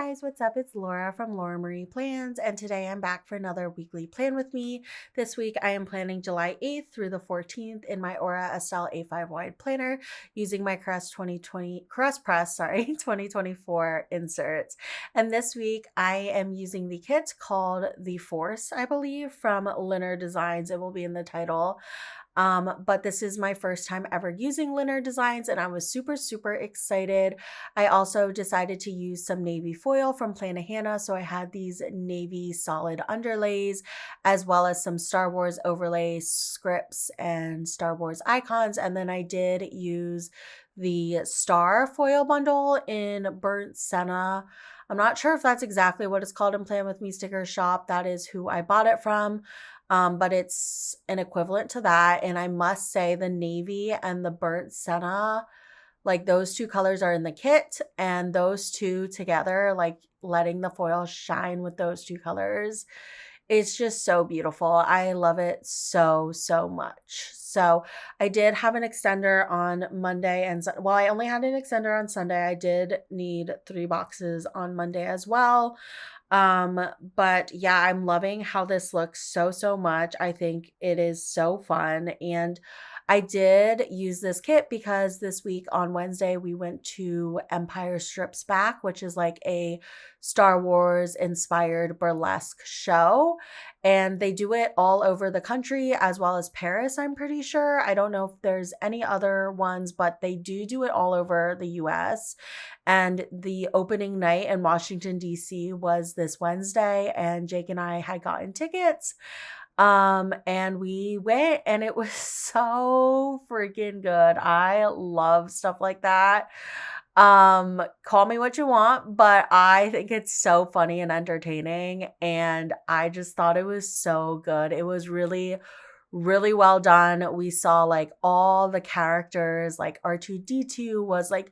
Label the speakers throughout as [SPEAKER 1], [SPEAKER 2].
[SPEAKER 1] guys, what's up? It's Laura from Laura Marie Plans, and today I'm back for another weekly plan with me. This week I am planning July 8th through the 14th in my Aura Estelle A5 wide planner using my Crest Press, 2024 inserts. And this week I am using the kit called The Force, I believe, from Lynner Designs. It will be in the title. But this is my first time ever using Lynner designs, and I was super excited. I also decided to use some navy foil from Plannahannah, so I had these navy solid underlays, as well as some Star Wars overlay scripts and Star Wars icons, and then I did use the star foil bundle in burnt senna. I'm not sure if that's exactly what it's called in Plan With Me Sticker Shop. That is who I bought it from. But it's an equivalent to that. And I must say the navy and the burnt senna, like those two colors are in the kit, and those two together, like letting the foil shine with those two colors, it's just so beautiful. I love it so much. So I did have an extender on Monday and well, I only had an extender on Sunday. I did need 3 boxes on Monday as well. But yeah, I'm loving how this looks so much. I think it is so fun. And I did use this kit because this week on Wednesday, we went to Empire Strips Back, which is like a Star Wars inspired burlesque show. And they do it all over the country as well as Paris, I'm pretty sure. I don't know if there's any other ones, but they do it all over the US. And the opening night in Washington, D.C. was this Wednesday, and Jake and I had gotten tickets. And we went, and it was so freaking good. I love stuff like that. Call me what you want, but I think it's so funny and entertaining, and I just thought it was so good. It was really well done. We saw like all the characters, like R2D2 was like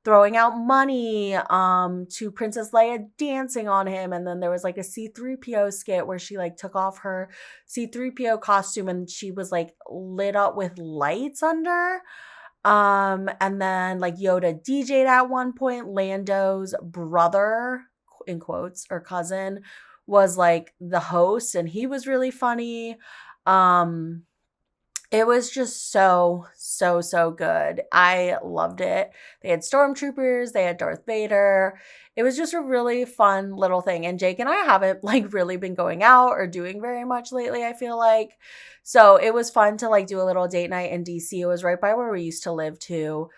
[SPEAKER 1] throwing out money to Princess Leia dancing on him, and then there was like a C3PO skit where she like took off her C3PO costume and she was like lit up with lights under. And then like Yoda DJ'd at one point. Lando's brother, in quotes, or cousin, was like the host, and he was really funny. Um it was just so good. I loved it. They had stormtroopers, they had Darth Vader. It was just a really fun little thing. And Jake and I haven't like really been going out or doing very much lately, I feel like. So it was fun to like do a little date night in DC. It was right by where we used to live too.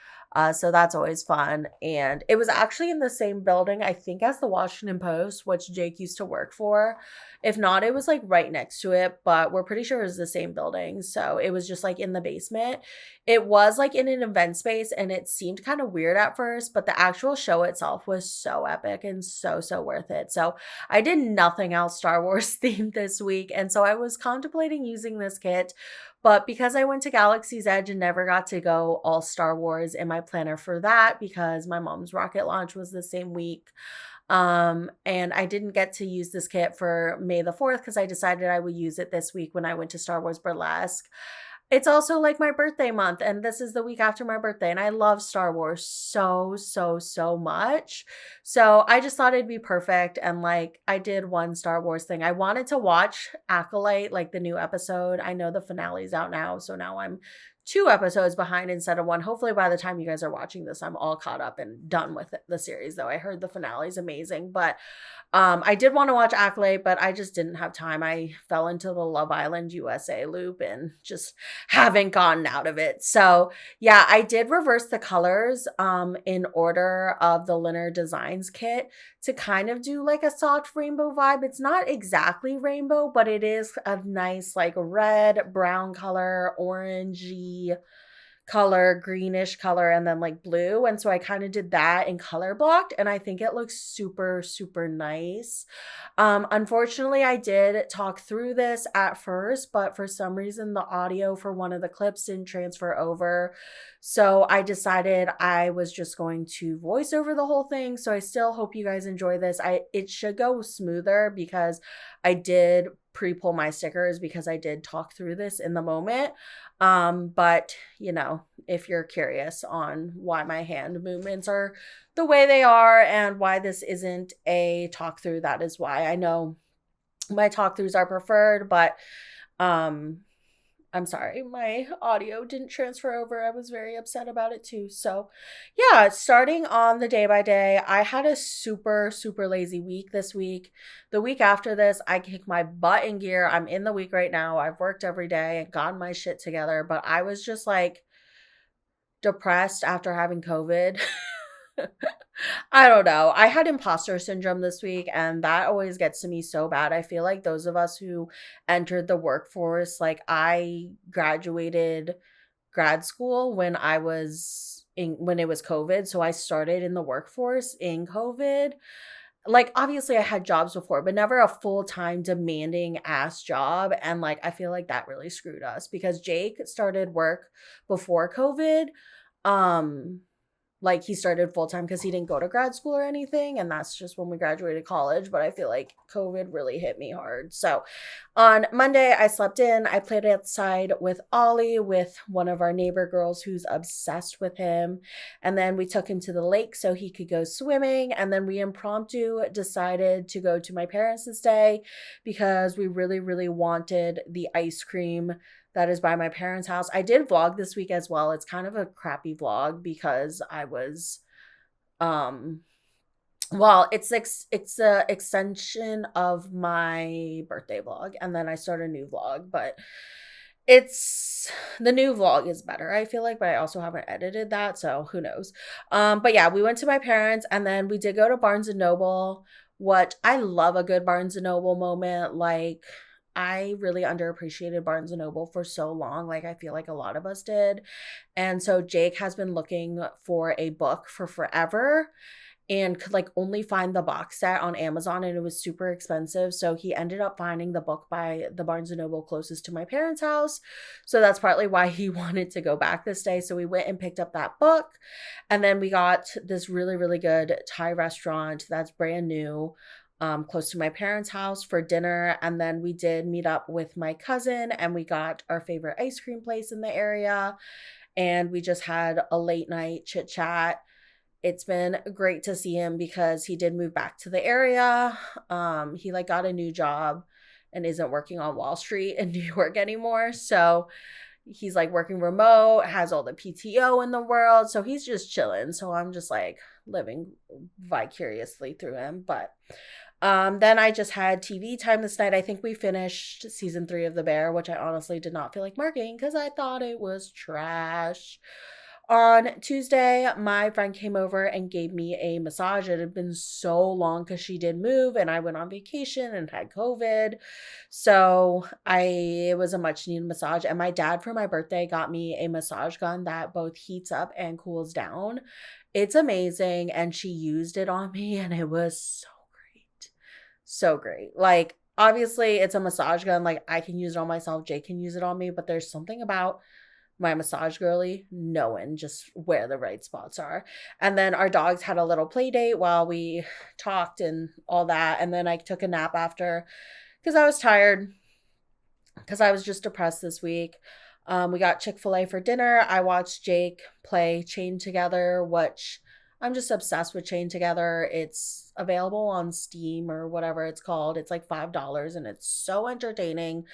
[SPEAKER 1] So that's always fun. And it was actually in the same building, I think, as the Washington Post, which Jake used to work for. If not, it was like right next to it, but we're pretty sure it was the same building. So it was just like in the basement. It was like in an event space, and it seemed kind of weird at first, but the actual show itself was so epic and so worth it. So I did nothing else Star Wars themed this week. And so I was contemplating using this kit, but because I went to Galaxy's Edge and never got to go all Star Wars in my planner for that, because my mom's rocket launch was the same week. And I didn't get to use this kit for May the 4th because I decided I would use it this week when I went to Star Wars Burlesque. It's also like my birthday month, and this is the week after my birthday, and I love Star Wars so much. So I just thought it'd be perfect, and like I did one Star Wars thing. I wanted to watch Acolyte, like the new episode. I know the finale's out now, so now I'm 2 episodes behind instead of 1. Hopefully by the time you guys are watching this, I'm all caught up and done with the series, though I heard the finale is amazing. But I did want to watch Acolyte, but I just didn't have time. I fell into the Love Island USA loop and just haven't gotten out of it. So yeah, I did reverse the colors in order of the Lynner Designs kit to kind of do like a soft rainbow vibe. It's not exactly rainbow, but it is a nice like red, brown color, orangey color, greenish color, and then like blue. And so I kind of did that in color blocked, and I think it looks super nice. Unfortunately, I did talk through this at first, but for some reason the audio for one of the clips didn't transfer over. So I decided I was just going to voice over the whole thing. So I still hope you guys enjoy this. It should go smoother because I did pre-pull my stickers because I did talk through this in the moment. But if you're curious on why my hand movements are the way they are and why this isn't a talk through, that is why. I know my talk throughs are preferred, but um I'm sorry, my audio didn't transfer over. I was very upset about it too. So, yeah, starting on the day by day, I had a super, super lazy week this week. The week after this, I kicked my butt in gear. I'm in the week right now. I've worked every day and gotten my shit together, but I was just like depressed after having COVID. I don't know. I had imposter syndrome this week, and that always gets to me so bad. I feel like those of us who entered the workforce, like I graduated grad school when it was COVID. So I started in the workforce in COVID. Like, obviously, I had jobs before, but never a full time demanding ass job. And like, I feel like that really screwed us because Jake started work before COVID. Um, like he started full time because he didn't go to grad school or anything. And that's just when we graduated college. But I feel like COVID really hit me hard. So on Monday, I slept in. I played outside with Ollie, with one of our neighbor girls who's obsessed with him. And then we took him to the lake so he could go swimming. And then we impromptu decided to go to my parents this day because we really, really wanted the ice cream that is by my parents' house. I did vlog this week as well. It's kind of a crappy vlog because I was um well, it's a extension of my birthday vlog and then I start a new vlog, but it's the new vlog is better, I feel like, but I also haven't edited that, so who knows. But yeah, we went to my parents and then we did go to Barnes and Noble. What I love a good Barnes and Noble moment. Like I really underappreciated Barnes and Noble for so long. Like I feel like a lot of us did. And so Jake has been looking for a book for forever and could like only find the box set on Amazon and it was super expensive. So he ended up finding the book by the Barnes and Noble closest to my parents' house. So that's partly why he wanted to go back this day. So we went and picked up that book. And then we got this really, really good Thai restaurant that's brand new. Close to my parents' house for dinner. And then we did meet up with my cousin and we got our favorite ice cream place in the area. And we just had a late night chit chat. It's been great to see him because he did move back to the area. He like got a new job and isn't working on Wall Street in New York anymore. So he's like working remote, has all the PTO in the world. So he's just chilling. So I'm just like living vicariously through him. But then I just had TV time this night. I think we finished season 3 of The Bear, which I honestly did not feel like marking because I thought it was trash. On Tuesday, my friend came over and gave me a massage. It had been so long because she did move and I went on vacation and had COVID. So it was a much needed massage. And my dad for my birthday got me a massage gun that both heats up and cools down. It's amazing. And she used it on me and it was so great. So great. Like, obviously, it's a massage gun. Like, I can use it on myself. Jay can use it on me. But there's something about my massage girly knowing just where the right spots are. And then our dogs had a little play date while we talked and all that. And then I took a nap after because I was tired because I was just depressed this week. We got Chick-fil-A for dinner. I watched Jake play Chain Together, which I'm just obsessed with Chain Together. It's available on Steam or whatever it's called. It's like $5 and it's so entertaining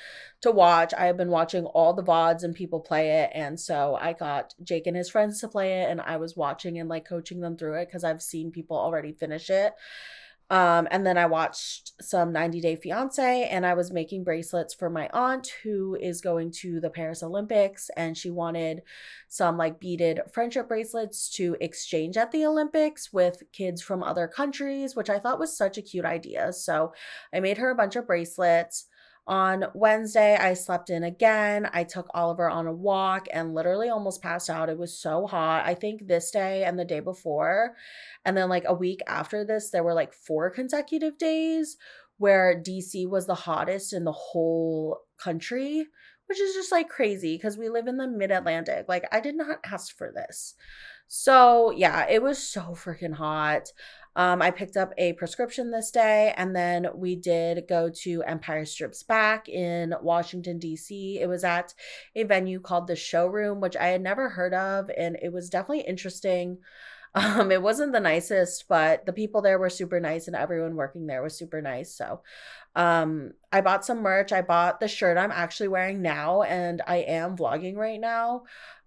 [SPEAKER 1] to watch. I have been watching all the VODs and people play it. And so I got Jake and his friends to play it and I was watching and like coaching them through it because I've seen people already finish it. And then I watched some 90 Day Fiance and I was making bracelets for my aunt who is going to the Paris Olympics and she wanted some like beaded friendship bracelets to exchange at the Olympics with kids from other countries, which I thought was such a cute idea. So I made her a bunch of bracelets. On Wednesday, I slept in again. I took Oliver on a walk and literally almost passed out. It was so hot. I think this day and the day before. And then, like a week after this, there were like 4 consecutive days where DC was the hottest in the whole country, which is just like crazy because we live in the mid Atlantic. Like, I did not ask for this. So, yeah, it was so freaking hot. I picked up a prescription this day, and then we did go to Empire Strips Back in Washington, D.C. It was at a venue called the Showroom, which I had never heard of, and it was definitely interesting. It wasn't the nicest, but the people there were super nice, and everyone working there was super nice. So, I bought some merch. I bought the shirt I'm actually wearing now, and I am vlogging right now.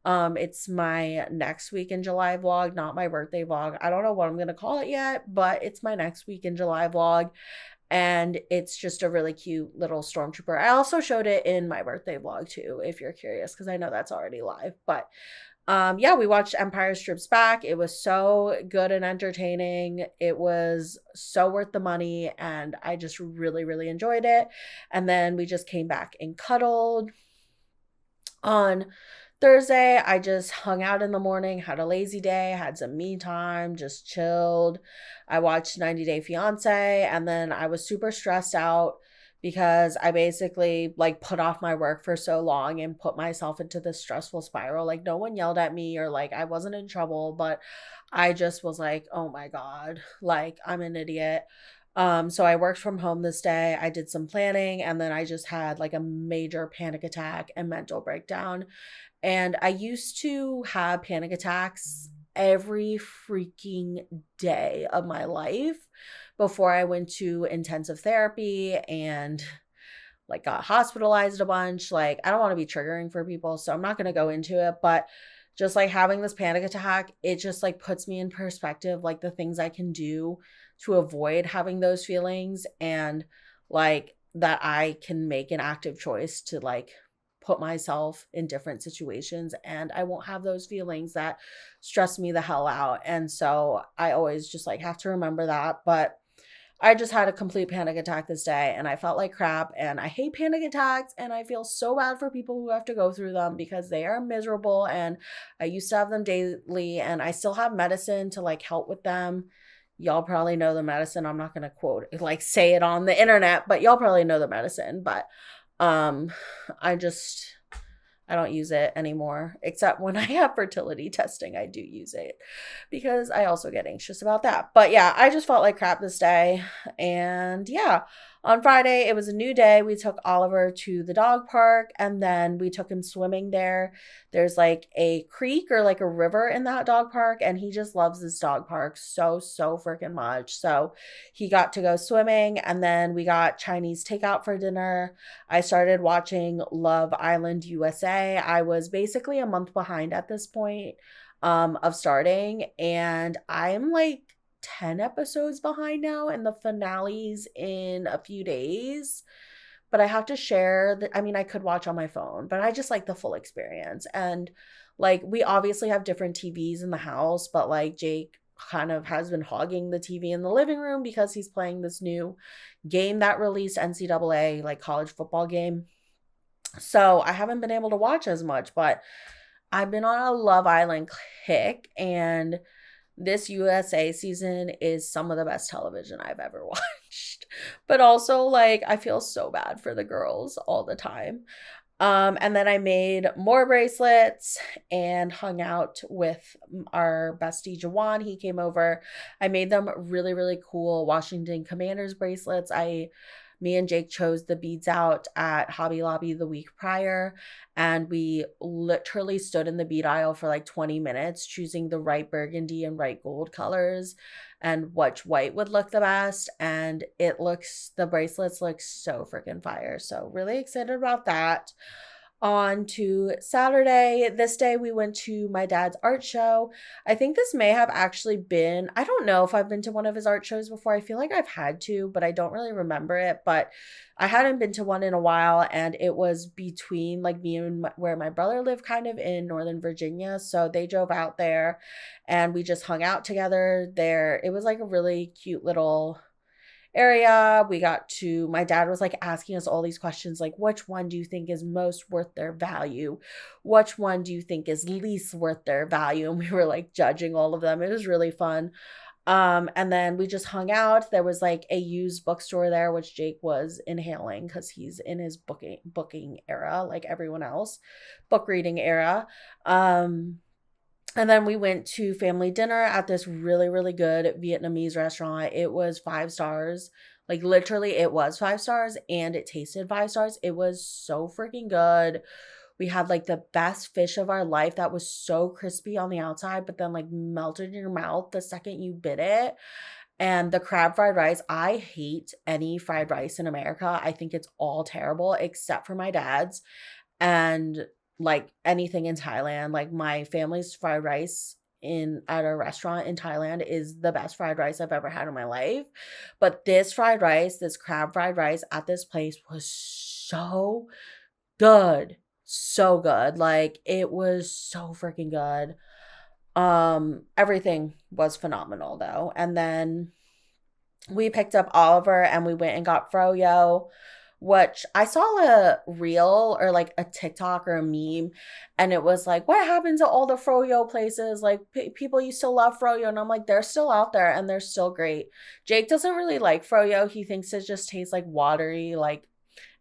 [SPEAKER 1] It's my next week in July vlog, not my birthday vlog. I don't know what I'm gonna call it yet, but it's my next week in July vlog, and it's just a really cute little stormtrooper. I also showed it in my birthday vlog too, if you're curious, because I know that's already live. But yeah, we watched Empire Strips Back. It was so good and entertaining. It was so worth the money, and I just really, really enjoyed it. And then we just came back and cuddled. On Thursday, I just hung out in the morning, had a lazy day, had some me time, just chilled. I watched 90 Day Fiance, and then I was super stressed out because I basically like put off my work for so long and put myself into this stressful spiral. Like no one yelled at me or like I wasn't in trouble, but I just was like, "Oh my God, like I'm an idiot." So I worked from home this day. I did some planning, and then I just had like a major panic attack and mental breakdown. And I used to have panic attacks every freaking day of my life before I went to intensive therapy and like got hospitalized a bunch. Like, I don't want to be triggering for people, so I'm not going to go into it, but just like having this panic attack, it just like puts me in perspective, like the things I can do to avoid having those feelings, and like that I can make an active choice to like put myself in different situations, and I won't have those feelings that stress me the hell out. And so I always just like have to remember that. But I just had a complete panic attack this day, and I felt like crap, and I hate panic attacks, and I feel so bad for people who have to go through them because they are miserable, and I used to have them daily, and I still have medicine to like help with them. Y'all probably know the medicine. I'm not going to quote like say it on the internet, but y'all probably know the medicine. But um I just I don't use it anymore, except when I have fertility testing. I do use it because I also get anxious about that. But yeah, I just felt like crap this day. And yeah, on Friday, it was a new day. We took Oliver to the dog park, and then we took him swimming there. There's like a creek or like a river in that dog park, and he just loves this dog park so freaking much. So he got to go swimming, and then we got Chinese takeout for dinner. I started watching Love Island USA. I was basically a month behind at this point of starting, and I'm like 10 episodes behind now, and the finale's in a few days. But I have to share that. I mean, I could watch on my phone, but I just like the full experience. And like, we obviously have different TVs in the house, but like, Jake kind of has been hogging the TV in the living room because he's playing this new game that released, NCAA, like college football game. So I haven't been able to watch as much, but I've been on a Love Island kick, and this USA season is some of the best television I've ever watched. But also, like, I feel so bad for the girls all the time. And then I made more bracelets and hung out with our bestie Jawan. He came over. I made them really, really cool Washington Commanders bracelets. Me and Jake chose the beads out at Hobby Lobby the week prior, and we literally stood in the bead aisle for like 20 minutes choosing the right burgundy and right gold colors and which white would look the best. And the bracelets look so freaking fire. So really excited about that. On to Saturday. This day we went to my dad's art show. I think this may have actually been, I don't know if I've been to one of his art shows before. I feel like I've had to, but I don't really remember it. But I hadn't been to one in a while, and it was between like me and where my brother lived, kind of in Northern Virginia. So they drove out there, and we just hung out together there. It was like a really cute little area. My dad was like asking us all these questions, like, which one do you think is most worth their value? Which one do you think is least worth their value? And we were like judging all of them. It was really fun. And then we just hung out. There was like a used bookstore there, which Jake was inhaling because he's in his booking era, like everyone else, book reading era. And then we went to family dinner at this really, really good Vietnamese restaurant. It was 5 stars. Like literally, it was 5 stars and it tasted 5 stars. It was so freaking good. We had like the best fish of our life that was so crispy on the outside, but then like melted in your mouth the second you bit it. And the crab fried rice, I hate any fried rice in America. I think it's all terrible except for my dad's and like anything in Thailand. Like my family's fried rice in at a restaurant in Thailand is the best fried rice I've ever had in my life. But this fried rice, this crab fried rice at this place was so good. So good. Like it was so freaking good. Everything was phenomenal though. And then we picked up Oliver and we went and got froyo, which I saw a reel or like a TikTok or a meme, and it was like, what happened to all the froyo places? Like people used to love froyo, and I'm like, they're still out there and they're still great. Jake doesn't really like froyo. He thinks it just tastes like watery, like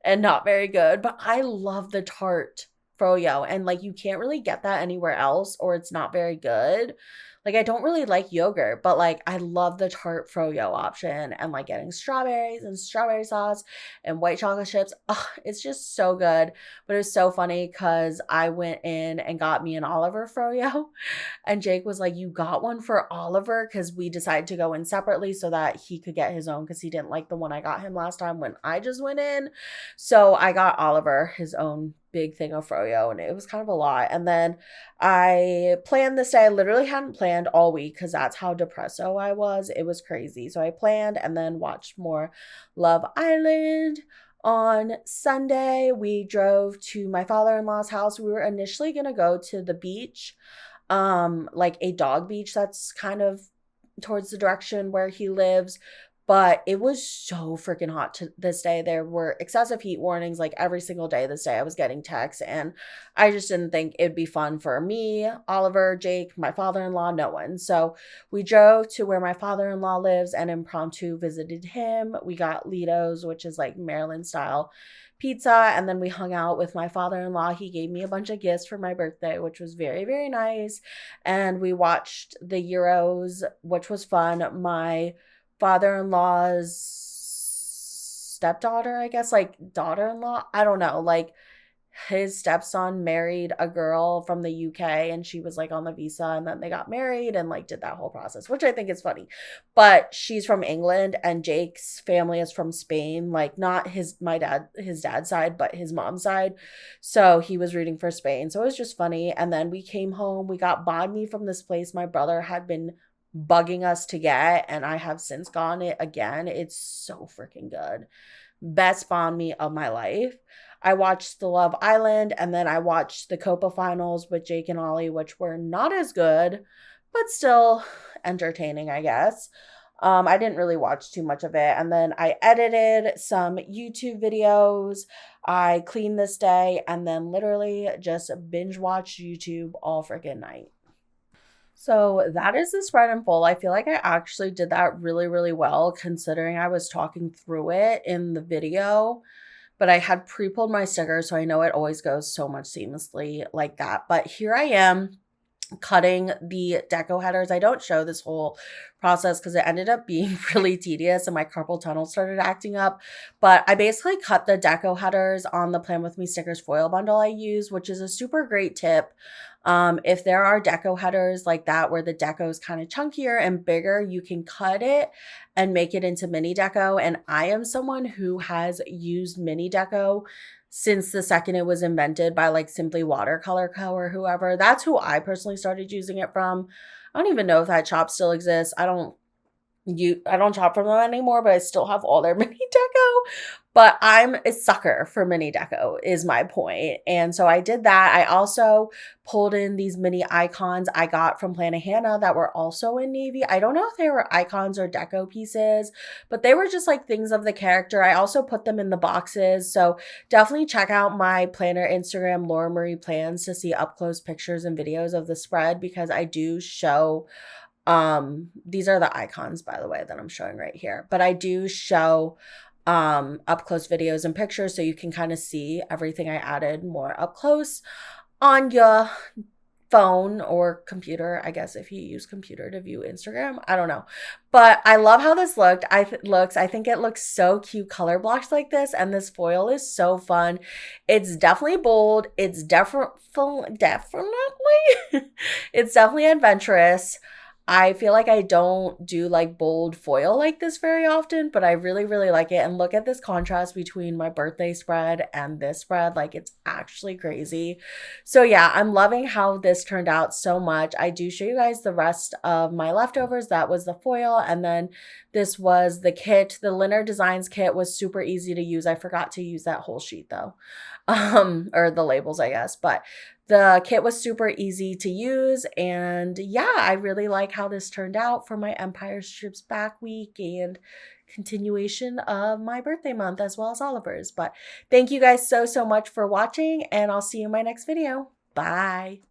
[SPEAKER 1] and not very good. But I love the tart froyo, and like you can't really get that anywhere else, or it's not very good. Like I don't really like yogurt, but like I love the tart froyo option and like getting strawberries and strawberry sauce and white chocolate chips. Oh, it's just so good. But it was so funny because I went in and got me an Oliver froyo, and Jake was like, "You got one for Oliver?" Because we decided to go in separately so that he could get his own because he didn't like the one I got him last time when I just went in. So I got Oliver his own big thing of froyo, and it was kind of a lot. And then I planned this day. I literally hadn't planned all week because that's how depresso I was. It was crazy. So I planned and then watched more Love Island. On Sunday, we drove to my father-in-law's house. We were initially going to go to the beach, like a dog beach that's kind of towards the direction where he lives. But it was so freaking hot to this day. There were excessive heat warnings like every single day this day. I was getting texts, and I just didn't think it'd be fun for me, Oliver, Jake, my father in law, no one. So we drove to where my father in law lives and impromptu visited him. We got Lido's, which is like Maryland style pizza, and then we hung out with my father-in-law. He gave me a bunch of gifts for my birthday, which was very, very nice. And we watched the Euros, which was fun. My father-in-law's stepdaughter, I guess, like daughter-in-law, I don't know, like his stepson married a girl from the UK, and she was like on the visa, and then they got married and like did that whole process, which I think is funny. But she's from England and Jake's family is from Spain, like not his dad's side, but his mom's side. So he was rooting for Spain. So it was just funny. And then we came home, we got banh mi from this place my brother had been bugging us to get, and I have since gotten it again. It's so freaking good. Best banh mi of my life. I watched the Love Island, and then I watched the Copa finals with Jake and Ollie, which were not as good, but still entertaining, I guess. I didn't really watch too much of it. And then I edited some YouTube videos. I cleaned this day, and then literally just binge watched YouTube all freaking night. So that is the spread in full. I feel like I actually did that really, really well considering I was talking through it in the video, but I had pre-pulled my sticker, so I know it always goes so much seamlessly like that. But here I am cutting the deco headers. I don't show this whole process because it ended up being really tedious and my carpal tunnel started acting up. But I basically cut the deco headers on the Plan With Me stickers foil bundle I use, which is a super great tip. If there are deco headers like that where the deco is kind of chunkier and bigger, you can cut it and make it into mini deco. And I am someone who has used mini deco since the second it was invented by like Simply Watercolor Co. or whoever. That's who I personally started using it from. I don't even know if that shop still exists. I don't shop from them anymore, but I still have all their mini deco. But I'm a sucker for mini deco is my point. And so I did that. I also pulled in these mini icons I got from Planet Hannah that were also in navy. I don't know if they were icons or deco pieces, but they were just like things of the character. I also put them in the boxes. So definitely check out my planner Instagram, Laura Marie Plans, to see up close pictures and videos of the spread because I do show these are the icons, by the way, that I'm showing right here, but I do show up close videos and pictures so you can kind of see everything I added more up close on your phone or computer, I guess if you use computer to view Instagram. I don't know. But I love how this looks. I think it looks so cute color blocked like this, and this foil is so fun. It's definitely bold. It's definitely it's definitely adventurous. I feel like I don't do like bold foil like this very often, but I really, really like it. And look at this contrast between my birthday spread and this spread. Like, it's actually crazy. So yeah, I'm loving how this turned out so much. I do show you guys the rest of my leftovers. That was the foil. And then this was the kit. The Lynner Designs kit was super easy to use. I forgot to use that whole sheet though. Or the labels, I guess. But the kit was super easy to use, and yeah, I really like how this turned out for my Empire Strips Back week and continuation of my birthday month as well as Oliver's. But thank you guys so much for watching, and I'll see you in my next video. Bye.